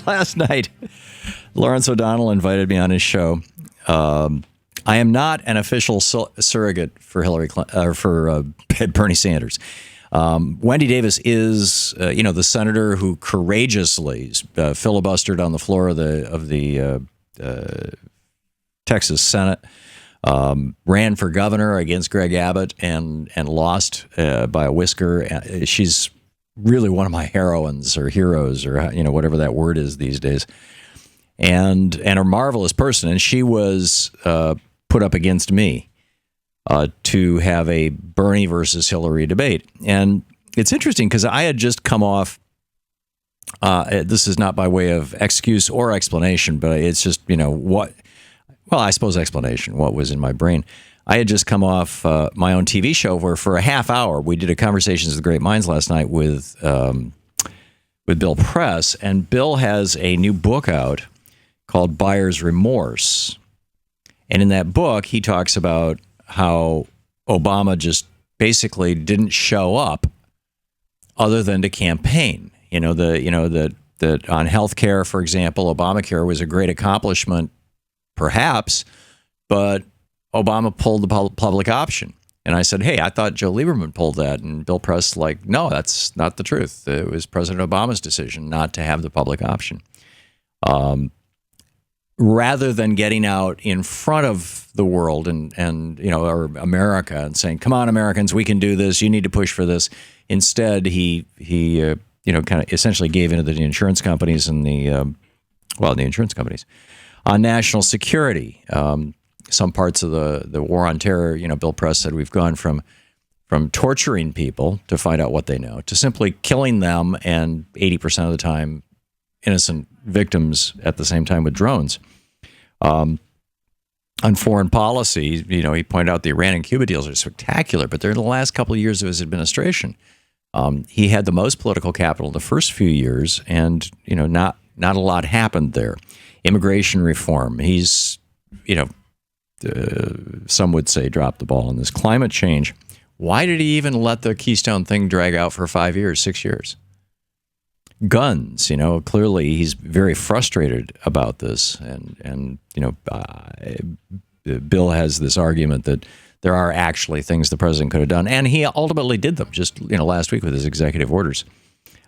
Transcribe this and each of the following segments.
last night, Lawrence O'Donnell invited me on his show. I am not an official surrogate for Hillary Clinton, for Bernie Sanders. Wendy Davis is, the senator who courageously filibustered on the floor of the Texas Senate, ran for governor against Greg Abbott and lost by a whisker. She's really one of my heroines or heroes or whatever that word is these days, and a marvelous person. And she was put up against me to have a Bernie versus Hillary debate. And it's interesting because I had just come off. This is not by way of excuse or explanation, but it's just what. Well, I suppose explanation. What was in my brain. I had just come off my own TV show where for a half hour we did a Conversations with Great Minds last night with Bill Press, and Bill has a new book out called Buyer's Remorse. And in that book, he talks about how Obama just basically didn't show up other than to campaign. That on health care, for example, Obamacare was a great accomplishment, perhaps, but Obama pulled the public option. And I said, hey, I thought Joe Lieberman pulled that. And Bill Press no, that's not the truth. It was President Obama's decision not to have the public option. Rather than getting out in front of the world or America and saying, come on, Americans, we can do this. You need to push for this. Instead, he kind of essentially gave into the insurance companies and the insurance companies on national security. Some parts of the war on terror, Bill Press said we've gone from torturing people to find out what they know to simply killing them, and 80% of the time innocent victims at the same time with drones. On foreign policy, he pointed out the Iran and Cuba deals are spectacular, but they're in the last couple of years of his administration. He had the most political capital in the first few years, and not a lot happened there. Immigration reform, he's some would say dropped the ball on this. Climate change, why did he even let the Keystone thing drag out for 5 years, 6 years? Guns, clearly he's very frustrated about this, and Bill has this argument that there are actually things the president could have done, and he ultimately did them just last week with his executive orders.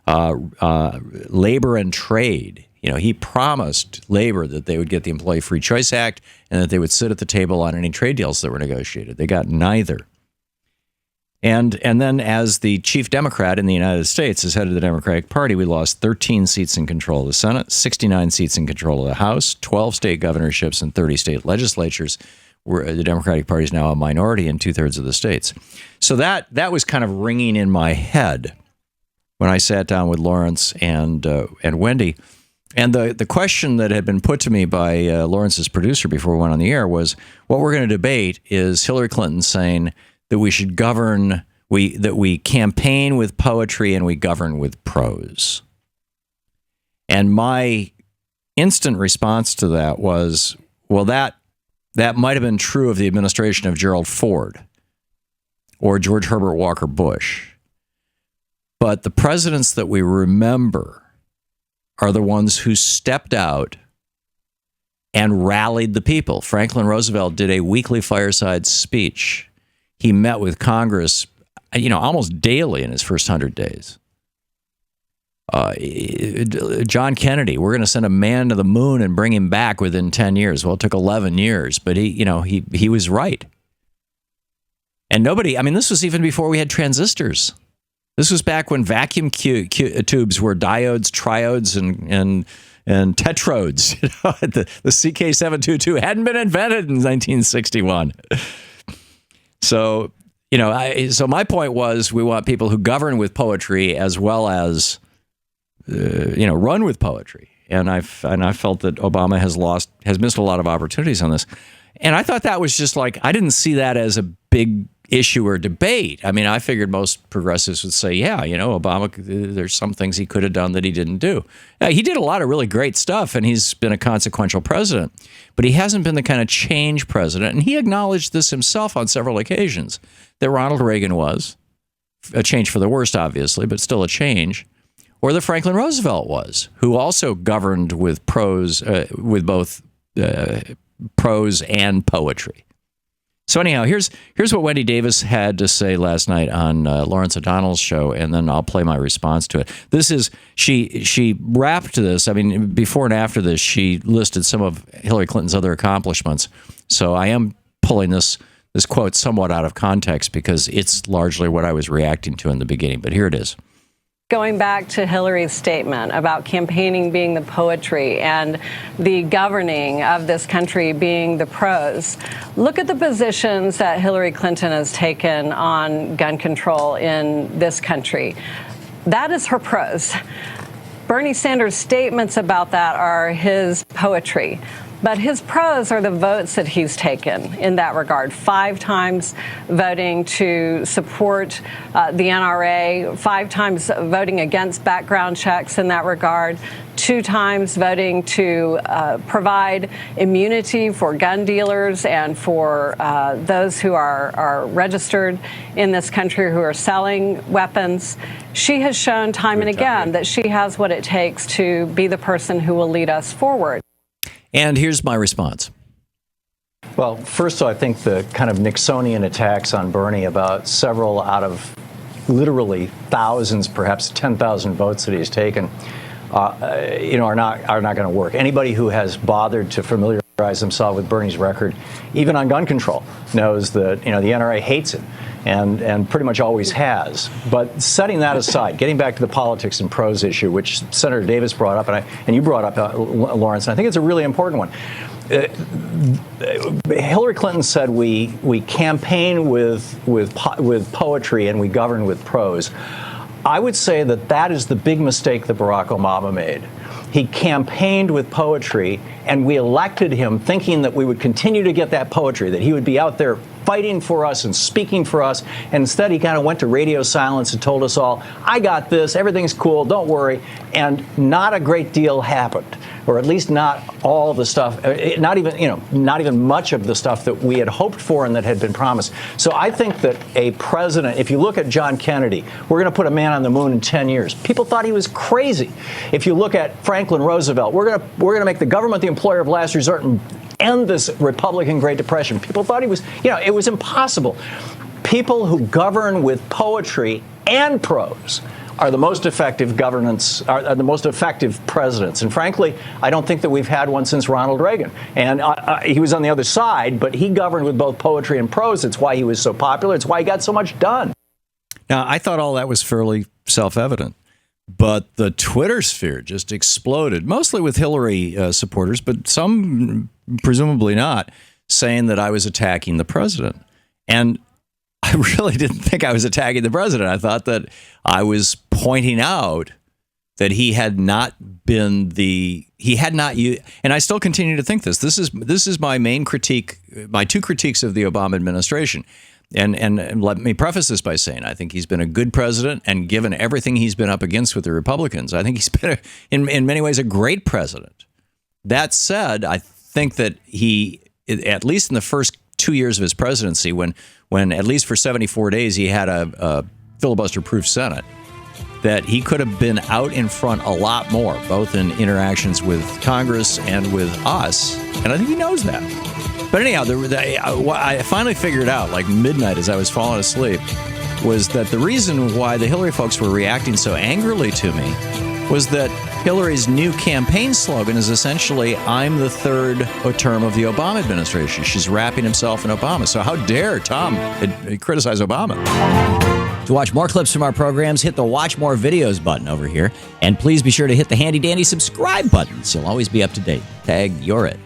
Labor and trade. He promised labor that they would get the Employee Free Choice Act and that they would sit at the table on any trade deals that were negotiated. They got neither. And then as the chief Democrat in the United States, as head of the Democratic Party, we lost 13 seats in control of the Senate, 69 seats in control of the House, 12 state governorships, and 30 state legislatures. Where the Democratic Party is now a minority in 2/3 of the states. So that was kind of ringing in my head when I sat down with Lawrence and Wendy. And the question that had been put to me by Lawrence's producer before we went on the air was, what we're going to debate is Hillary Clinton saying that we should govern, that we campaign with poetry and we govern with prose. And my instant response to that was, well, that might have been true of the administration of Gerald Ford or George Herbert Walker Bush. But the presidents that we remember are the ones who stepped out and rallied the people. Franklin Roosevelt did a weekly fireside speech. He met with Congress, almost daily in his first 100 days. John Kennedy, we're going to send a man to the moon and bring him back within 10 years. Well, it took 11 years, but he was right. And this was even before we had transistors. This was back when vacuum tubes were diodes, triodes, and tetrodes. The CK722 hadn't been invented in 1961. So, so my point was we want people who govern with poetry as well as run with poetry. And I felt that Obama has missed a lot of opportunities on this. And I thought that was just I didn't see that as a big issue or debate. I figured most progressives would say, yeah, Obama, there's some things he could have done that he didn't do. He did a lot of really great stuff, and he's been a consequential president, but he hasn't been the kind of change president. And he acknowledged this himself on several occasions, that Ronald Reagan was a change for the worst, obviously, but still a change. or that Franklin Roosevelt was, who also governed with both prose and poetry. So anyhow, here's what Wendy Davis had to say last night on Lawrence O'Donnell's show, and then I'll play my response to it. This is she wrapped this. I mean, before and after this, she listed some of Hillary Clinton's other accomplishments. So I am pulling this quote somewhat out of context because it's largely what I was reacting to in the beginning. But here it is. Going back to Hillary's statement about campaigning being the poetry and the governing of this country being the prose, look at the positions that Hillary Clinton has taken on gun control in this country. That is her prose. Bernie Sanders' statements about that are his poetry. But his prose are the votes that he's taken in that regard. 5 times voting to support the NRA, 5 times voting against background checks in that regard, 2 times voting to provide immunity for gun dealers and for those who are registered in this country who are selling weapons. She has shown time and again that she has what it takes to be the person who will lead us forward. And here's my response. Well, first of all, I think the kind of Nixonian attacks on Bernie about several out of literally thousands, perhaps 10,000 votes that he's taken, are not going to work. Anybody who has bothered to familiarize himself with Bernie's record, even on gun control, knows that the NRA hates it and pretty much always has. But setting that aside, getting back to the politics and prose issue, which Senator Davis brought up and you brought up, Lawrence, and I think it's a really important one. Hillary Clinton said we campaign with poetry and we govern with prose. I would say that is the big mistake that Barack Obama made. He campaigned with poetry, and we elected him thinking that we would continue to get that poetry, that he would be out there fighting for us and speaking for us. And instead, he kind of went to radio silence and told us all, I got this, everything's cool, don't worry. And not a great deal happened, or at least not all the stuff, not even much of the stuff that we had hoped for and that had been promised. So I think that a president, if you look at John Kennedy, we're going to put a man on the moon in 10 years. People thought he was crazy. If you look at Franklin Roosevelt, we're going to make the government the employer of last resort and end this Republican Great Depression. People thought he was, it was impossible. People who govern with poetry and prose are the most effective are the most effective presidents. And frankly, I don't think that we've had one since Ronald Reagan. And he was on the other side, but he governed with both poetry and prose. It's why he was so popular. It's why he got so much done. Now, I thought all that was fairly self-evident. But the Twitter sphere just exploded, mostly with Hillary supporters, but some presumably not, saying that I was attacking the president. And I really didn't think I was attacking the president. I thought that I was pointing out that he had not used, and I still continue to think this. This is my main critique, my 2 critiques of the Obama administration. And let me preface this by saying I think he's been a good president, and given everything he's been up against with the Republicans, I think he's been, in many ways, a great president. That said, I think that he, at least in the first 2 years of his presidency, when at least for 74 days he had a filibuster-proof Senate, that he could have been out in front a lot more, both in interactions with Congress and with us, and I think he knows that. But anyhow, I finally figured out, like midnight as I was falling asleep, was that the reason why the Hillary folks were reacting so angrily to me was that Hillary's new campaign slogan is essentially, I'm the third term of the Obama administration. She's wrapping himself in Obama. So how dare Tom criticize Obama? To watch more clips from our programs, hit the Watch More Videos button over here. And please be sure to hit the handy-dandy subscribe button so you'll always be up to date. Tag, you're it.